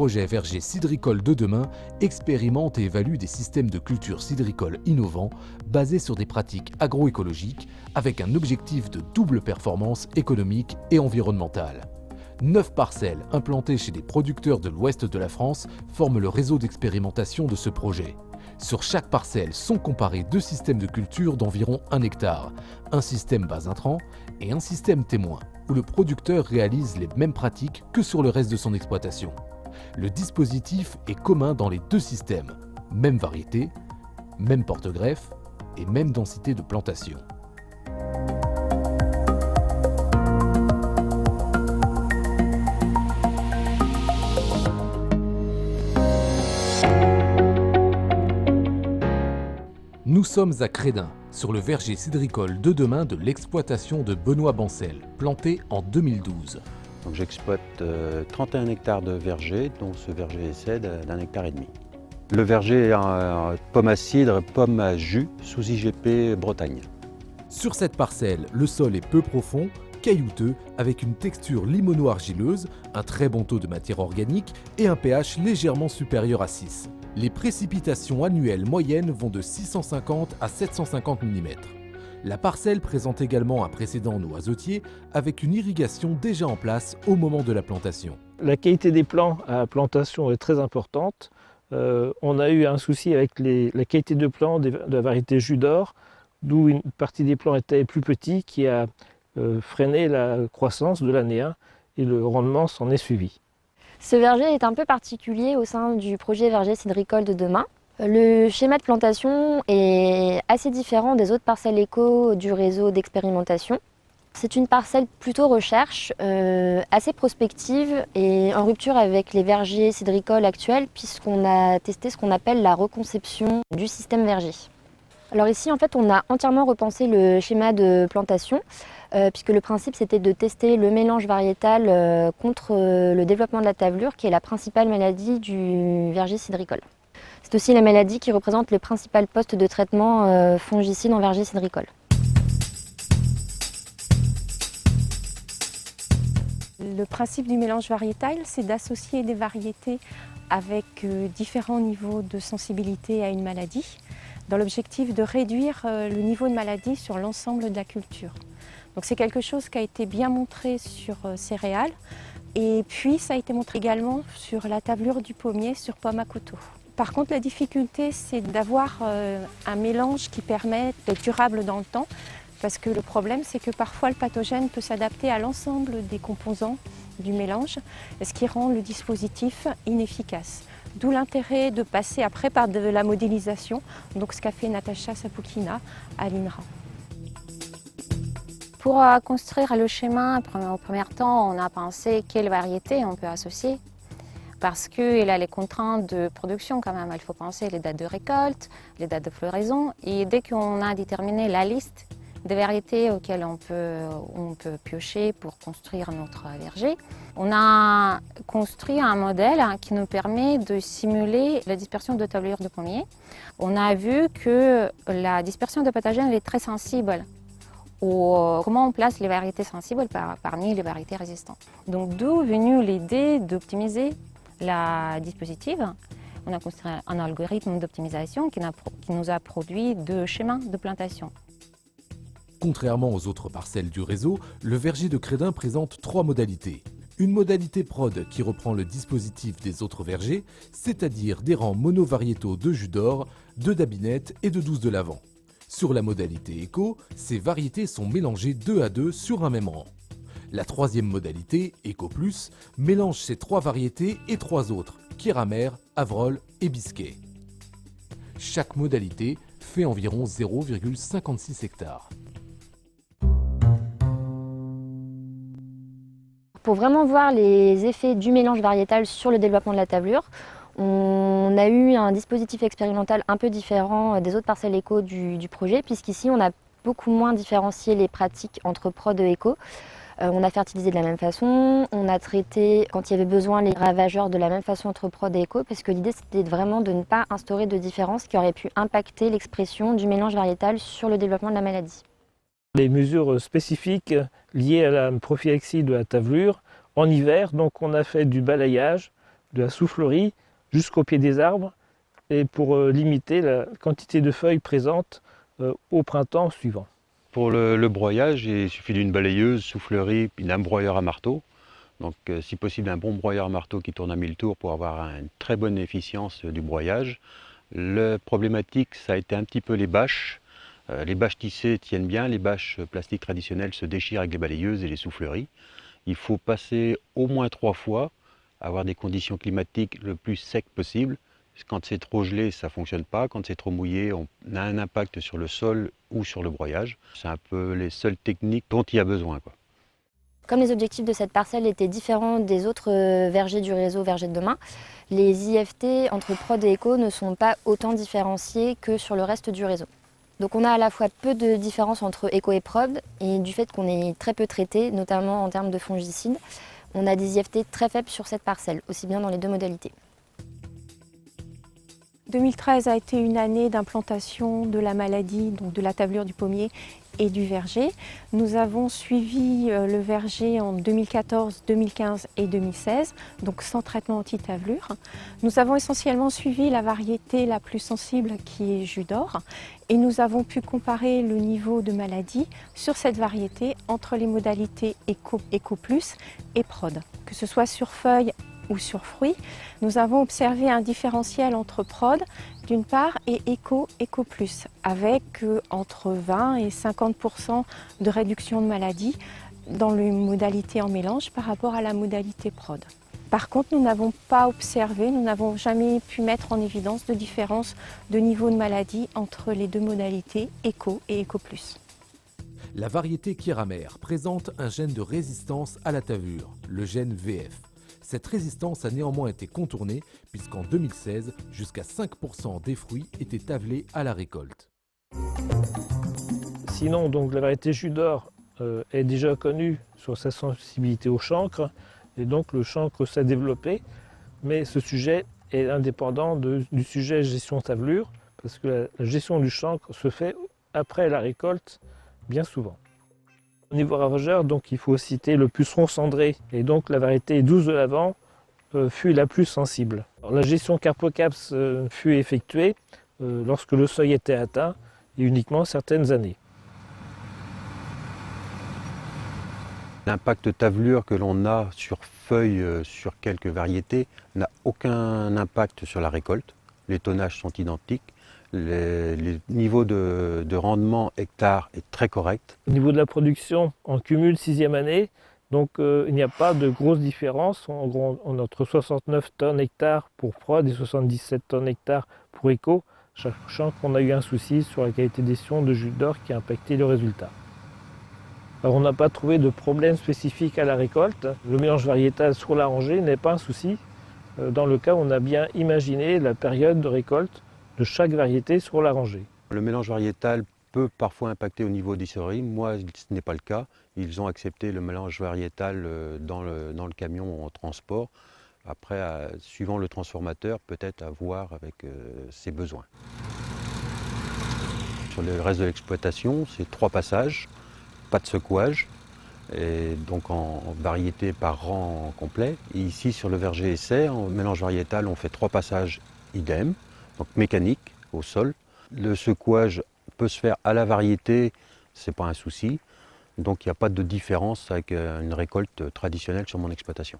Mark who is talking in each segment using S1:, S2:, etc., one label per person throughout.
S1: projet Verger Cidricole de demain expérimente et évalue des systèmes de culture cidricole innovants basés sur des pratiques agroécologiques avec un objectif de double performance économique et environnementale. 9 parcelles implantées chez des producteurs de l'ouest de la France forment le réseau d'expérimentation de ce projet. Sur chaque parcelle sont comparés 2 systèmes de culture d'environ 1 hectare, un système bas intrant et un système témoin, où le producteur réalise les mêmes pratiques que sur le reste de son exploitation. Le dispositif est commun dans les 2 systèmes, même variété, même porte-greffe et même densité de plantation. Nous sommes à Crédin, sur le verger cidricole de demain de l'exploitation de Benoît Bancel, planté en 2012.
S2: J'exploite 31 hectares de verger, dont ce verger essai d'1,5 hectare. Le verger est en pomme à cidre, pomme à jus, sous IGP Bretagne.
S1: Sur cette parcelle, le sol est peu profond, caillouteux, avec une texture limono-argileuse, un très bon taux de matière organique et un pH légèrement supérieur à 6. Les précipitations annuelles moyennes vont de 650 à 750 mm. La parcelle présente également un précédent noisetier avec une irrigation déjà en place au moment de la plantation.
S3: La qualité des plants à la plantation est très importante. On a eu un souci avec la qualité de plants de la variété jus d'or, d'où une partie des plants était plus petit qui a freiné la croissance de l'année 1 et le rendement s'en est suivi.
S4: Ce verger est un peu particulier au sein du projet Verger Cidricole de demain. Le schéma de plantation est assez différent des autres parcelles éco du réseau d'expérimentation. C'est une parcelle plutôt recherche, assez prospective et en rupture avec les vergers cidricoles actuels puisqu'on a testé ce qu'on appelle la reconception du système verger. Alors ici, en fait, on a entièrement repensé le schéma de plantation puisque le principe, c'était de tester le mélange variétal contre le développement de la tavelure, qui est la principale maladie du verger cidricole. C'est aussi la maladie qui représente le principal poste de traitement fongicide en verger cidricole.
S5: Le principe du mélange variétal, c'est d'associer des variétés avec différents niveaux de sensibilité à une maladie, dans l'objectif de réduire le niveau de maladie sur l'ensemble de la culture. Donc c'est quelque chose qui a été bien montré sur céréales et puis ça a été montré également sur la tavelure du pommier sur pomme à coteau. Par contre, la difficulté, c'est d'avoir un mélange qui permet d'être durable dans le temps parce que le problème, c'est que parfois le pathogène peut s'adapter à l'ensemble des composants du mélange, ce qui rend le dispositif inefficace. D'où l'intérêt de passer après par de la modélisation, donc ce qu'a fait Natacha Sapoukina à l'INRA.
S6: Pour construire le schéma, au premier temps, on a pensé quelle variété on peut associer parce qu'il a les contraintes de production quand même. Il faut penser les dates de récolte, les dates de floraison et dès qu'on a déterminé la liste des variétés auxquelles on peut piocher pour construire notre verger, on a construit un modèle qui nous permet de simuler la dispersion de tavelure de pommier. On a vu que la dispersion de pathogènes est très sensible comment on place les variétés sensibles parmi les variétés résistantes. Donc d'où est venue l'idée d'optimiser la dispositif. On a construit un algorithme d'optimisation qui nous a produit 2 schémas de plantation.
S1: Contrairement aux autres parcelles du réseau, le verger de Crédin présente 3 modalités. Une modalité prod qui reprend le dispositif des autres vergers, c'est-à-dire des rangs monovariétaux de jus d'or, de dabinette et de douce de l'Avent. Sur la modalité éco, ces variétés sont mélangées 2 à 2 sur un même rang. La 3e modalité, Eco Plus, mélange ces 3 variétés et 3 autres, Pierre-Amer, Avrol et Bisquet. Chaque modalité fait environ 0,56 hectares.
S4: Pour vraiment voir les effets du mélange variétal sur le développement de la tavelure, on a eu un dispositif expérimental un peu différent des autres parcelles éco du projet, puisqu'ici on a beaucoup moins différencié les pratiques entre prod et éco. On a fertilisé de la même façon, on a traité quand il y avait besoin les ravageurs de la même façon entre prod et éco, parce que l'idée c'était vraiment de ne pas instaurer de différence qui aurait pu impacter l'expression du mélange variétal sur le développement de la maladie.
S3: Les mesures spécifiques liées à la prophylaxie de la tavelure en hiver, donc on a fait du balayage de la soufflerie jusqu'au pied des arbres et pour limiter la quantité de feuilles présentes au printemps suivant.
S2: Pour le broyage, il suffit d'une balayeuse, soufflerie, puis d'un broyeur à marteau. Donc si possible un bon broyeur à marteau qui tourne à 1000 tours pour avoir une très bonne efficience du broyage. La problématique, ça a été un petit peu les bâches. Les bâches tissées tiennent bien, les bâches plastiques traditionnelles se déchirent avec les balayeuses et les souffleries. Il faut passer au moins 3 fois, avoir des conditions climatiques le plus sec possible. Quand c'est trop gelé, ça ne fonctionne pas. Quand c'est trop mouillé, on a un impact sur le sol ou sur le broyage. C'est un peu les seules techniques dont il y a besoin, quoi.
S4: Comme les objectifs de cette parcelle étaient différents des autres vergers du réseau Vergers de demain, les IFT entre prod et éco ne sont pas autant différenciés que sur le reste du réseau. Donc on a à la fois peu de différence entre éco et prod, et du fait qu'on est très peu traité, notamment en termes de fongicides, on a des IFT très faibles sur cette parcelle, aussi bien dans les deux modalités.
S5: 2013 a été une année d'implantation de la maladie, donc de la tavelure du pommier et du verger. Nous avons suivi le verger en 2014, 2015 et 2016, donc sans traitement anti-tavelure. Nous avons essentiellement suivi la variété la plus sensible qui est jus d'or et nous avons pu comparer le niveau de maladie sur cette variété entre les modalités Eco Plus et Prod. Que ce soit sur feuilles ou sur fruits, nous avons observé un différentiel entre prod d'une part et Eco Plus avec entre 20 et 50% de réduction de maladie dans les modalités en mélange par rapport à la modalité prod. Par contre, nous n'avons pas observé, nous n'avons jamais pu mettre en évidence de différence de niveau de maladie entre les deux modalités Eco et Eco Plus.
S1: La variété Kieramer présente un gène de résistance à la tavelure, le gène VF. Cette résistance a néanmoins été contournée puisqu'en 2016, jusqu'à 5% des fruits étaient tavelés à la récolte.
S3: Sinon, donc, la variété jus d'or est déjà connue sur sa sensibilité au chancre et donc le chancre s'est développé, mais ce sujet est indépendant du sujet gestion tavelure parce que la gestion du chancre se fait après la récolte bien souvent. Au niveau ravageur, donc, il faut citer le puceron cendré et donc la variété 12 de l'Avent fut la plus sensible. Alors, la gestion Carpocaps fut effectuée lorsque le seuil était atteint et uniquement certaines années.
S2: L'impact tavelure que l'on a sur feuilles, sur quelques variétés, n'a aucun impact sur la récolte. Les tonnages sont identiques. Les niveaux de rendement hectare est très correct.
S3: Au niveau de la production, en cumul 6e année, donc il n'y a pas de grosse différence. En gros, on a entre 69 tonnes hectare pour prod et 77 tonnes hectare pour éco, sachant qu'on a eu un souci sur la qualité des sions de jus d'or qui a impacté le résultat. Alors, on n'a pas trouvé de problème spécifique à la récolte. Le mélange variétal sur la rangée n'est pas un souci, dans le cas où on a bien imaginé la période de récolte de chaque variété sur la rangée.
S2: Le mélange variétal peut parfois impacter au niveau des cerises. Moi, ce n'est pas le cas. Ils ont accepté le mélange variétal dans le camion en transport. Après, suivant le transformateur, peut-être à voir avec ses besoins. Sur le reste de l'exploitation, c'est 3 passages, pas de secouage, et donc en variété par rang complet. Et ici, sur le verger essai, en mélange variétal, on fait 3 passages idem. Donc mécanique au sol. Le secouage peut se faire à la variété, ce n'est pas un souci. Donc il n'y a pas de différence avec une récolte traditionnelle sur mon exploitation.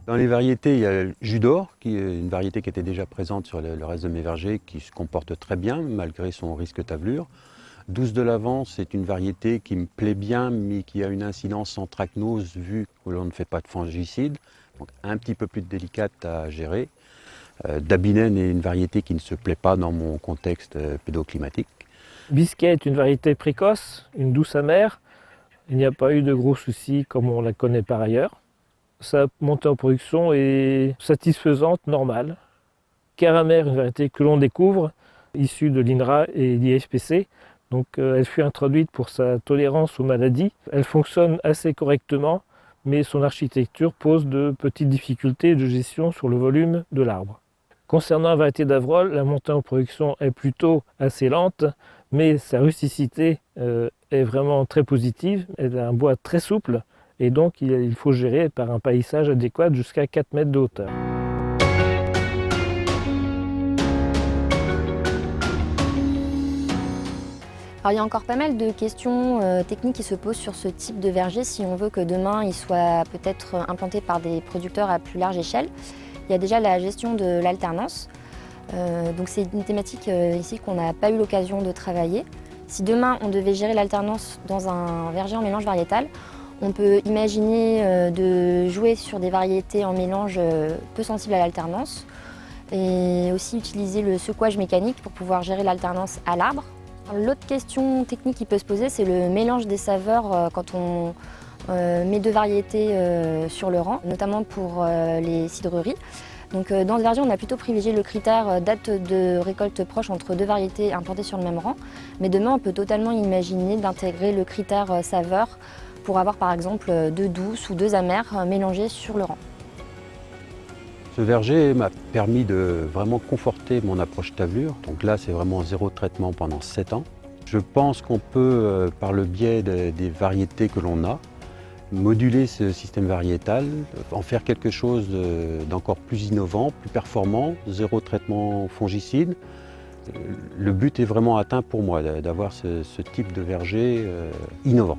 S2: Dans les variétés, il y a le jus d'or, qui est une variété qui était déjà présente sur le reste de mes vergers, qui se comporte très bien malgré son risque tavelure. 12 de l'Avent, c'est une variété qui me plaît bien, mais qui a une incidence anthracnose vu que l'on ne fait pas de fongicide, donc un petit peu plus délicate à gérer. Dabinen est une variété qui ne se plaît pas dans mon contexte pédoclimatique.
S3: Bisquet est une variété précoce, une douce amère. Il n'y a pas eu de gros soucis comme on la connaît par ailleurs. Sa montée en production est satisfaisante, normale. Kieramer, une variété que l'on découvre, issue de l'INRA et l'IFPC. Donc, elle fut introduite pour sa tolérance aux maladies. Elle fonctionne assez correctement, mais son architecture pose de petites difficultés de gestion sur le volume de l'arbre. Concernant la variété d'Avrol, la montée en production est plutôt assez lente, mais sa rusticité est vraiment très positive. Elle a un bois très souple et donc il faut gérer par un paillissage adéquat jusqu'à 4 mètres de hauteur.
S4: Alors, il y a encore pas mal de questions techniques qui se posent sur ce type de verger si on veut que demain il soit peut-être implanté par des producteurs à plus large échelle. Il y a déjà la gestion de l'alternance. Donc c'est une thématique ici qu'on n'a pas eu l'occasion de travailler. Si demain on devait gérer l'alternance dans un verger en mélange variétal, on peut imaginer de jouer sur des variétés en mélange peu sensibles à l'alternance et aussi utiliser le secouage mécanique pour pouvoir gérer l'alternance à l'arbre. L'autre question technique qui peut se poser, c'est le mélange des saveurs quand on met deux variétés sur le rang, notamment pour les cidreries. Donc, dans ce verger, on a plutôt privilégié le critère date de récolte proche entre deux variétés implantées sur le même rang. Mais demain, on peut totalement imaginer d'intégrer le critère saveur pour avoir par exemple deux douces ou deux amères mélangées sur le rang.
S2: Ce verger m'a permis de vraiment conforter mon approche tablure. Donc là, c'est vraiment zéro traitement pendant 7 ans. Je pense qu'on peut, par le biais des variétés que l'on a, moduler ce système variétal, en faire quelque chose d'encore plus innovant, plus performant, zéro traitement fongicide. Le but est vraiment atteint pour moi, d'avoir ce type de verger innovant.